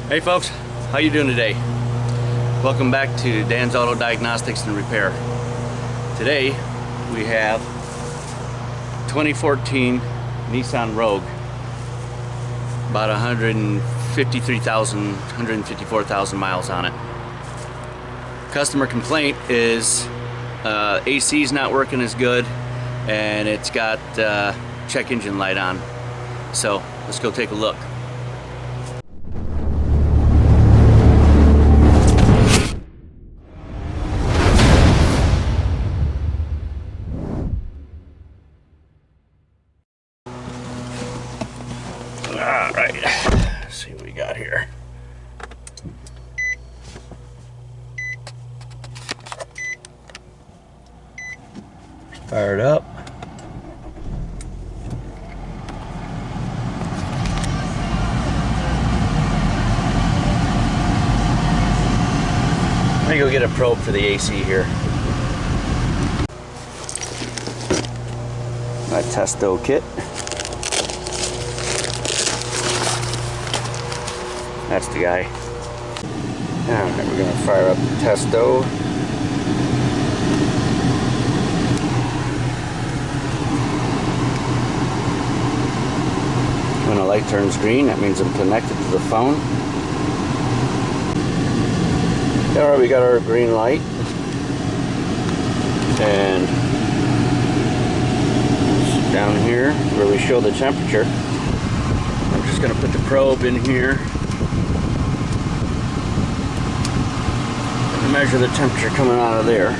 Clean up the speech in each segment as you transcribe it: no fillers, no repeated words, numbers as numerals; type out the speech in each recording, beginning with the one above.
Hey folks, how you doing today? Welcome back to Dan's Auto Diagnostics and Repair. Today we have 2014 Nissan Rogue, about 154,000 miles on it. Customer complaint is AC is not working as good, and it's got check engine light on. So let's go take a look. Alright, let's see what we got here. Fire it up. Let me go get a probe for the AC here. My Testo kit. That's the guy. Alright, we're going to fire up the Testo. When the light turns green, that means I'm connected to the phone. Alright, we got our green light. And down here where we show the temperature, I'm just going to put the probe in here. Measure the temperature coming out of there.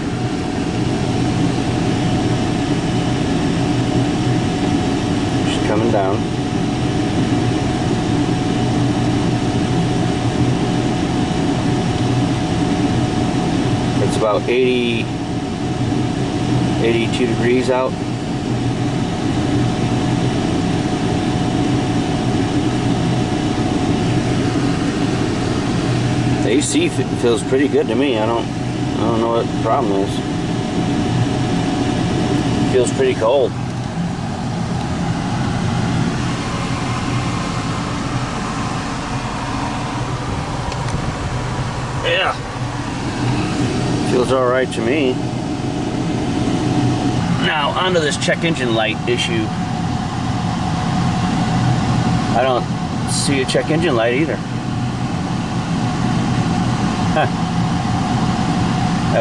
Just coming down. It's about 82 degrees out. The AC feels pretty good to me. I don't know what the problem is. It feels pretty cold. Yeah. Feels all right to me. Now, onto this check engine light issue. I don't see a check engine light either. I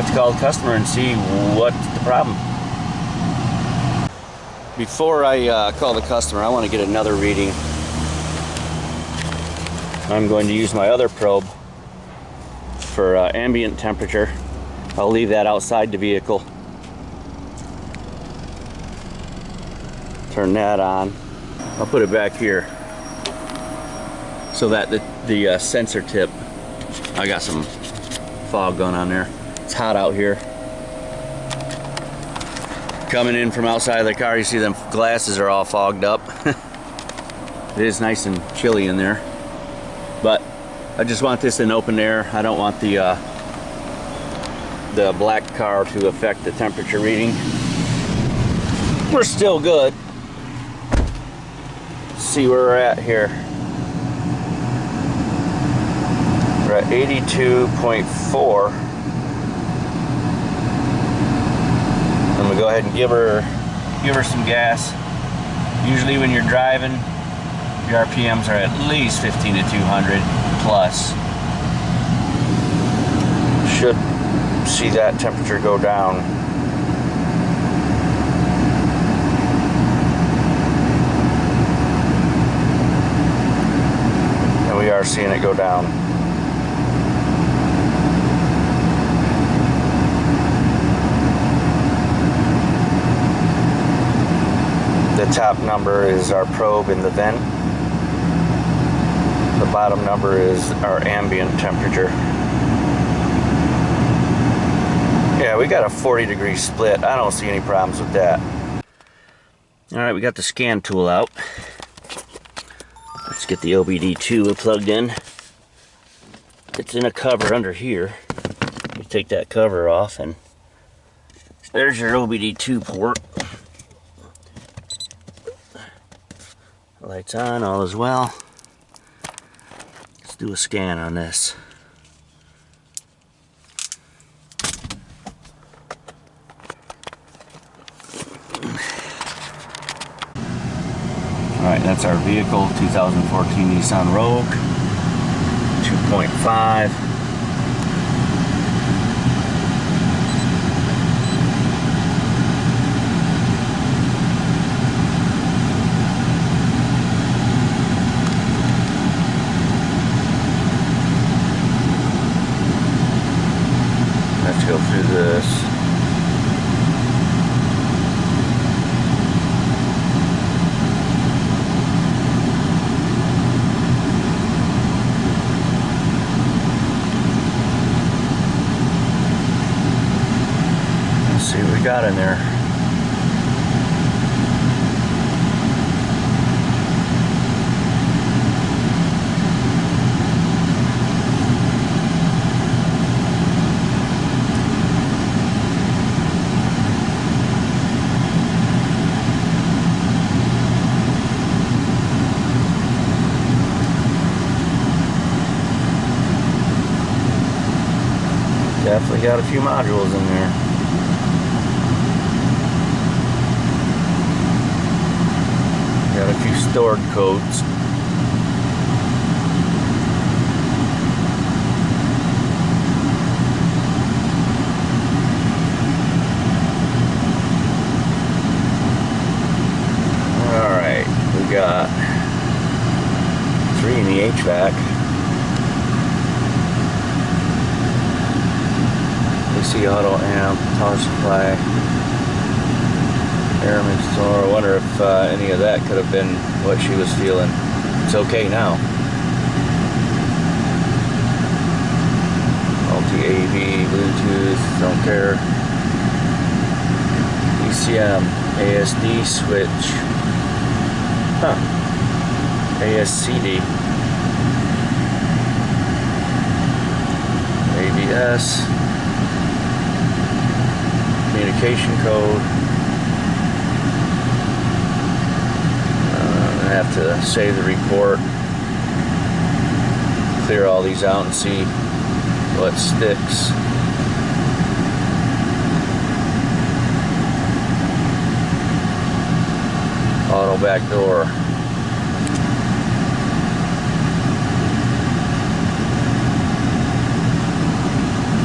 have to call the customer and see what's the problem. Before I call the customer, I want to get another reading. I'm going to use my other probe for ambient temperature. I'll leave that outside the vehicle. Turn that on. I'll put it back here so that the sensor tip, I got some fog going on there. It's hot out here. Coming in from outside of the car, you see them glasses are all fogged up. It is nice and chilly in there. But I just want this in open air. I don't want the black car to affect the temperature reading. We're still good. Let's see where we're at here. We're at 82.4. I'm gonna go ahead and give her some gas. Usually when you're driving, your RPMs are at least 15 to 200 plus. Should see that temperature go down. And we are seeing it go down. The top number is our probe in the vent. The bottom number is our ambient temperature. Yeah, we got a 40-degree split. I don't see any problems with that. Alright, we got the scan tool out. Let's get the OBD2 plugged in. It's in a cover under here. You take that cover off and there's your OBD2 port. Lights on, all is well. do a scan on this. Alright, that's our vehicle, 2014 Nissan Rogue 2.5. Let's go through this. See what we got in there. Definitely got a few modules in there. Got a few stored codes. Alright, we got 3 in the HVAC. AC auto amp, power supply. Airman store. I wonder if any of that could have been what she was feeling. It's okay now. Multi-AV, Bluetooth, don't care. ECM, ASD switch. Huh. ASCD. ABS. Communication code. I have to save the report, clear all these out and see what sticks. Auto back door.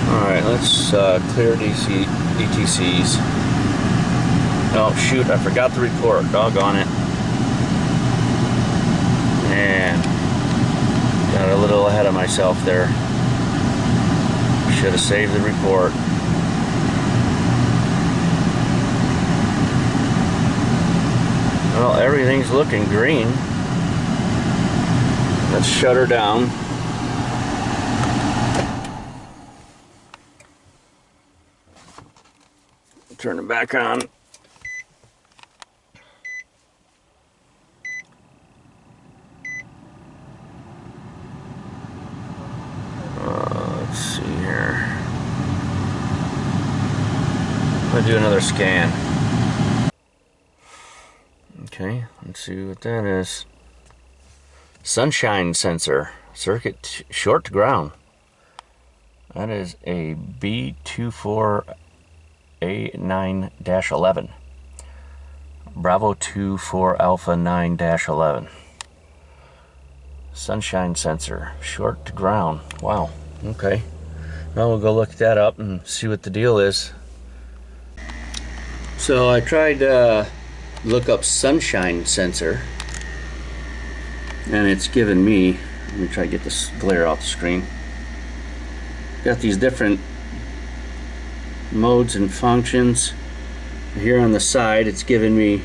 Alright, let's clear DTCs. Oh shoot, I forgot the report. Doggone it. And got a little ahead of myself there. Should have saved the report. Well, everything's looking green. Let's shut her down. Turn it back on. Let's see here. I'm gonna do another scan. Okay, let's see what that is. Sunshine sensor, circuit short to ground. That is a B24A9-11. Bravo 24 Alpha 9-11. Sunshine sensor, short to ground. Wow, okay. Now we'll go look that up and see what the deal is. So I tried to look up sunshine sensor, and it's given me, let me try to get this glare off the screen. Got these different modes and functions. Here on the side it's given me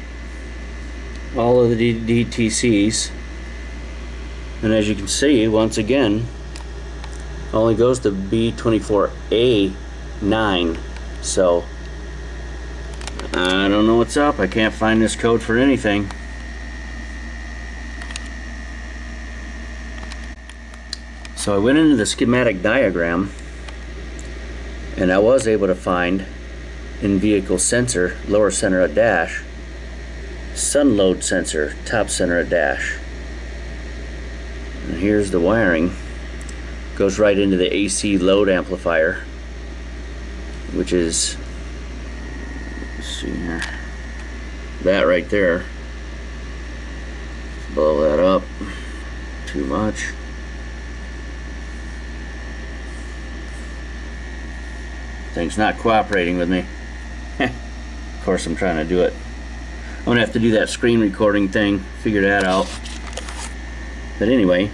all of the DTCs, and as you can see, once again, only goes to B24A9. So I don't know what's up. I can't find this code for anything. So I went into the schematic diagram, and I was able to find in vehicle sensor, lower center of dash, sun load sensor, top center of dash. And here's the wiring. goes right into the AC load amplifier, which is, let's see here, that right there. Blow that up too much. Thing's not cooperating with me. Of course I'm trying to do it. I'm gonna have to do that screen recording thing, figure that out. But anyway,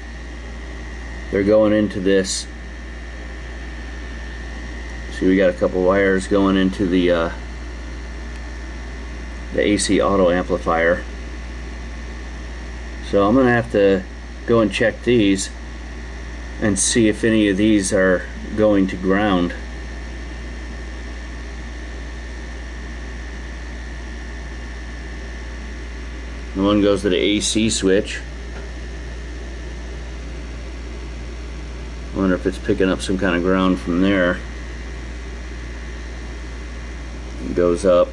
they're going into this. See, we got a couple wires going into the AC auto amplifier. So I'm gonna have to go and check these and see if any of these are going to ground. The one goes to the AC switch. I wonder if it's picking up some kind of ground from there. It goes up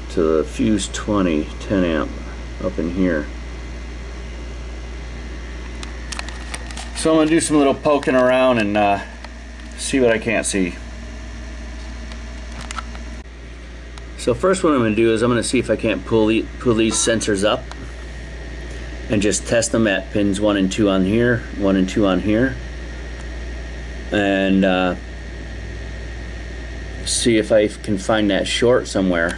to the fuse 20, 10 amp up in here. So I'm going to do some little poking around and see what I can't see. So first what I'm going to do is I'm going to see if I can't pull these sensors up and just test them at pins 1 and 2 on here, 1 and 2 on here, and see if I can find that short somewhere.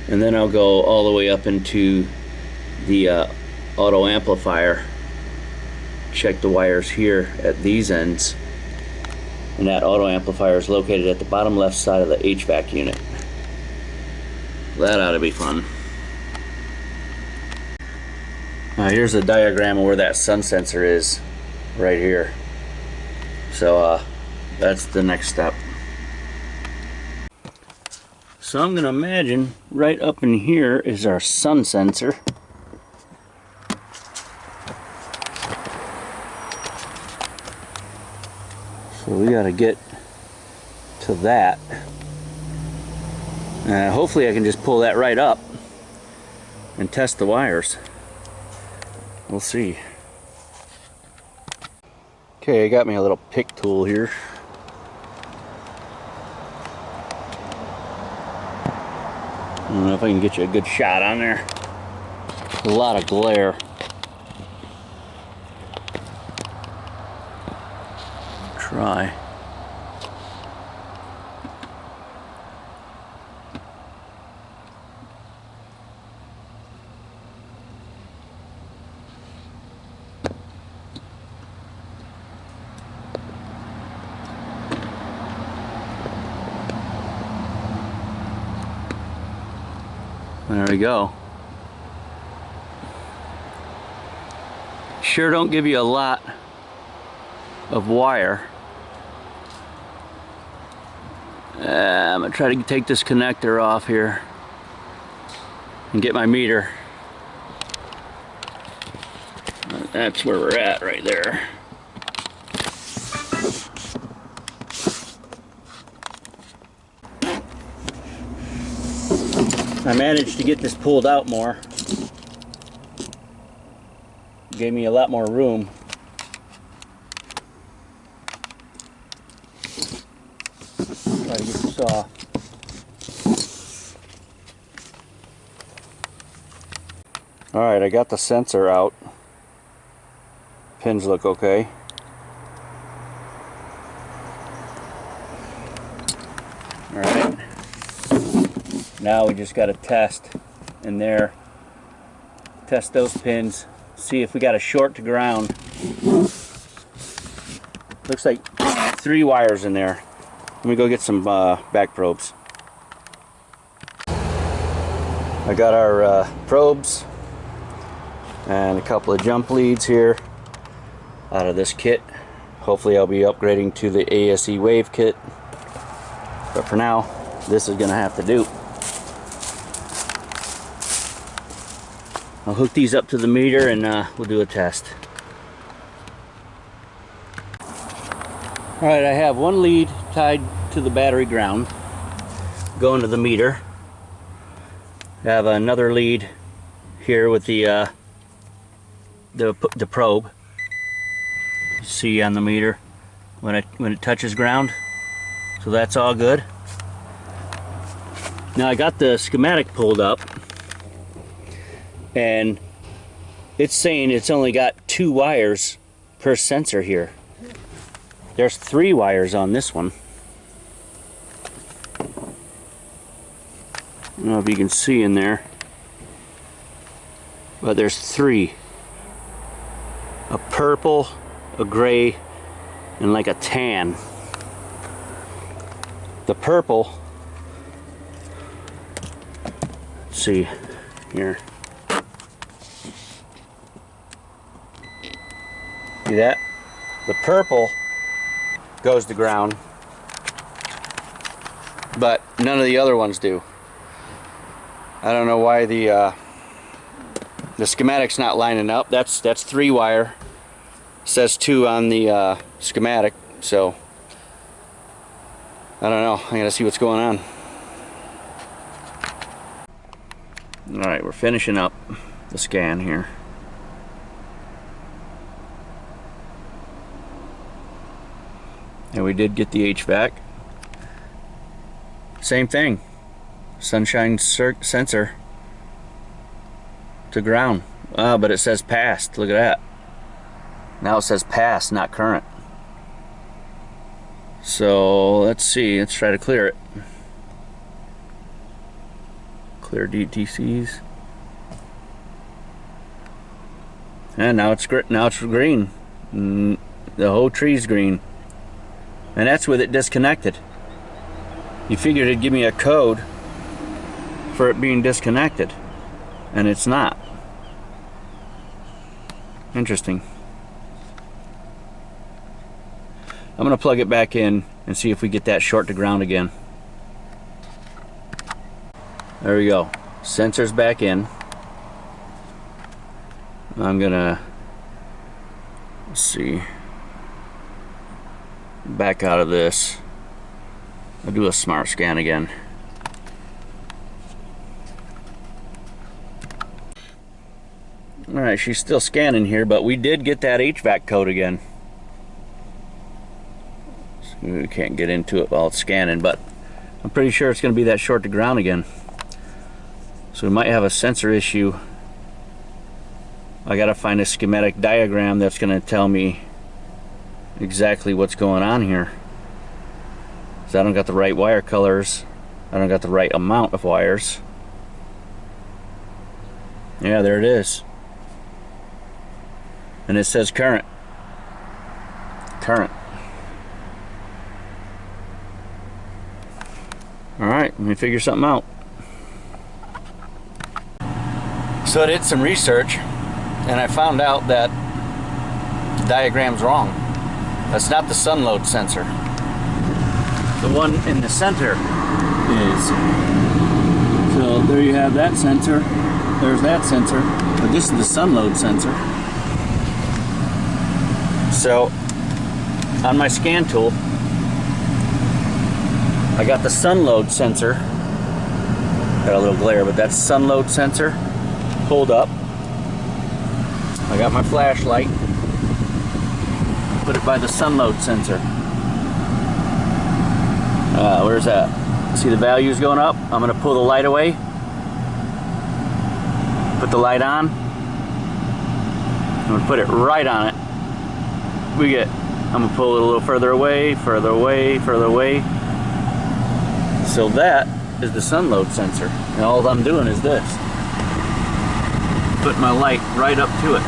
And then I'll go all the way up into the auto amplifier, check the wires here at these ends, and that auto amplifier is located at the bottom left side of the HVAC unit. That ought to be fun. Here's a diagram of where that sun sensor is, right here. So that's the next step. So I'm going to imagine right up in here is our sun sensor. So we got to get to that. Hopefully I can just pull that right up and test the wires. We'll see. Okay, I got me a little pick tool here. I don't know if I can get you a good shot on there. A lot of glare. Try. There we go. Sure don't give you a lot of wire. I'm gonna try to take this connector off here and get my meter. That's where we're at right there. I managed to get this pulled out more. Gave me a lot more room. Try to get this off. Alright, I got the sensor out. Pins look okay. Alright. Now we just got to test in there, test those pins, see if we got a short to ground. Looks like 3 wires in there. Let me go get some back probes. I got our probes and a couple of jump leads here out of this kit. Hopefully I'll be upgrading to the ASE wave kit, but for now this is gonna have to do. I'll hook these up to the meter and we'll do a test. Alright, I have one lead tied to the battery ground going to the meter. I have another lead here with the probe see on the meter when it touches ground. So that's all good. Now I got the schematic pulled up, and it's saying it's only got 2 wires per sensor here. There's 3 wires on this one. I don't know if you can see in there, but there's 3. A purple, a gray, and like a tan. The purple, let's see here. See that? The purple goes to ground, but none of the other ones do. I don't know why the schematic's not lining up. That's 3 wire. It says 2 on the schematic, so I don't know. I gotta see what's going on. Alright, we're finishing up the scan here. And we did get the HVAC. Same thing. Sunshine sensor to ground. But it says passed. Look at that. Now it says passed, not current. So let's see. Let's try to clear it. Clear DTCs. And now it's green. The whole tree's green. And that's with it disconnected. You figured it'd give me a code for it being disconnected, and it's not. Interesting. I'm gonna plug it back in and see if we get that short to ground again. There we go. Sensor's back in. I'm gonna, let's see, back out of this. I'll do a smart scan again. Alright, she's still scanning here, but we did get that HVAC code again. So we can't get into it while it's scanning, but I'm pretty sure it's going to be that short to ground again. So we might have a sensor issue. I gotta find a schematic diagram that's going to tell me exactly what's going on here. So I don't got the right wire colors. I don't got the right amount of wires. Yeah, there it is. And it says current. Current. Alright, let me figure something out. So I did some research, and I found out that the diagram's wrong. That's not the sun load sensor. The one in the center is. So there you have that sensor. There's that sensor. But this is the sun load sensor. So on my scan tool, I got the sun load sensor. Got a little glare, but that's sun load sensor pulled up. I got my flashlight. Put it by the sun load sensor. Where's that? See the values going up? I'm going to pull the light away. Put the light on. I'm going to put it right on it. I'm going to pull it a little further away, further away, further away. So that is the sun load sensor. And all I'm doing is this. Put my light right up to it.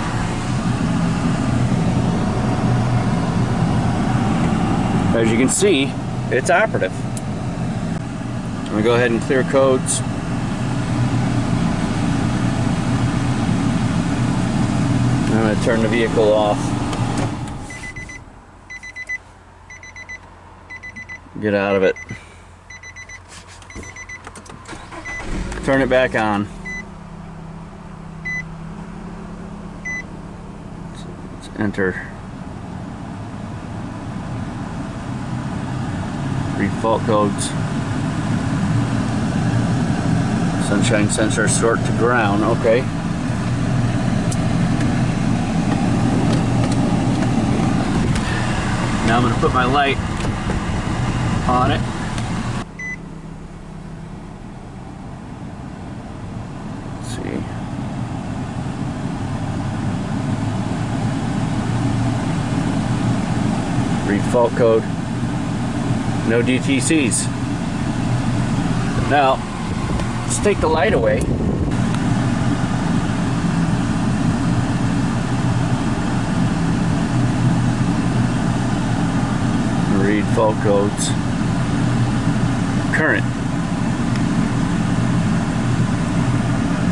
As you can see, it's operative. I'm going to go ahead and clear codes. I'm going to turn the vehicle off. Get out of it. Turn it back on. Let's enter. Read fault codes. Sunshine sensor short to ground. Okay. Now I'm going to put my light on it. Let's see. Read fault code. No DTCs. Now, let's take the light away. Read fault codes. Current.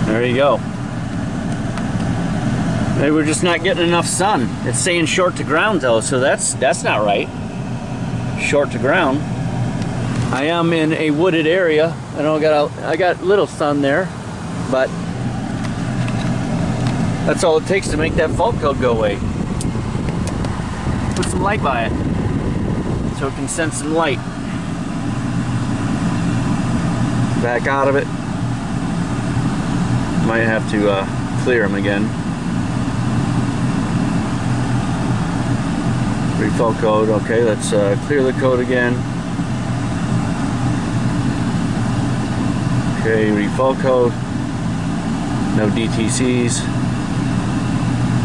There you go. Maybe we're just not getting enough sun. It's saying short to ground though, so that's not right. Short to ground. I am in a wooded area. I got little sun there, but that's all it takes to make that fault code go away. Put some light by it so it can send some light. Back out of it. Might have to clear them again. Read fault code. Okay, let's clear the code again. Okay, read fault code. No DTCs.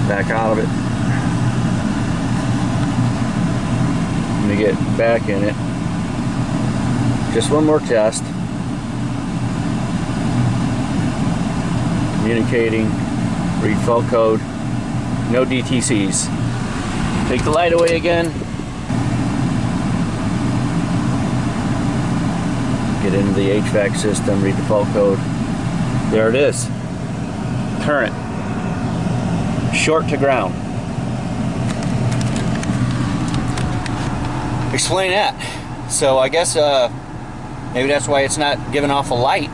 Back out of it. Let me get back in it. Just one more test. Communicating. Read fault code. No DTCs. Take the light away again. Get into the HVAC system, read the fault code. There it is. Current. Short to ground. Explain that. So I guess maybe that's why it's not giving off a light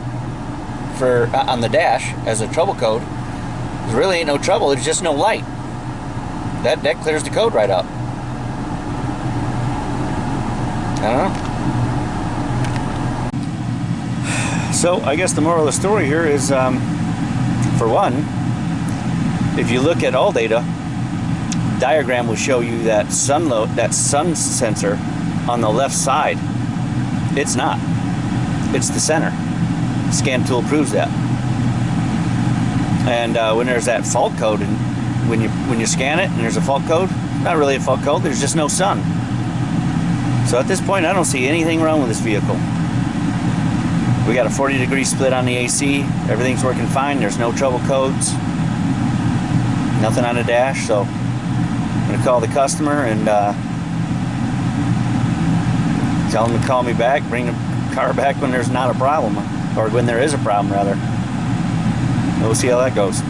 for on the dash as a trouble code. There really ain't no trouble, there's just no light. That clears the code right up. I don't know. So I guess the moral of the story here is, for one, if you look at Alldata, diagram will show you that sun sensor on the left side. It's not. It's the center. Scan tool proves that. And when there's that fault code, and when you scan it and there's a fault code, not really a fault code, there's just no sun. So at this point I don't see anything wrong with this vehicle. We got a 40-degree split on the AC, everything's working fine, there's no trouble codes, nothing on the dash. So I'm going to call the customer and tell them to call me back, bring the car back when there's not a problem, or when there is a problem rather. We'll see how that goes.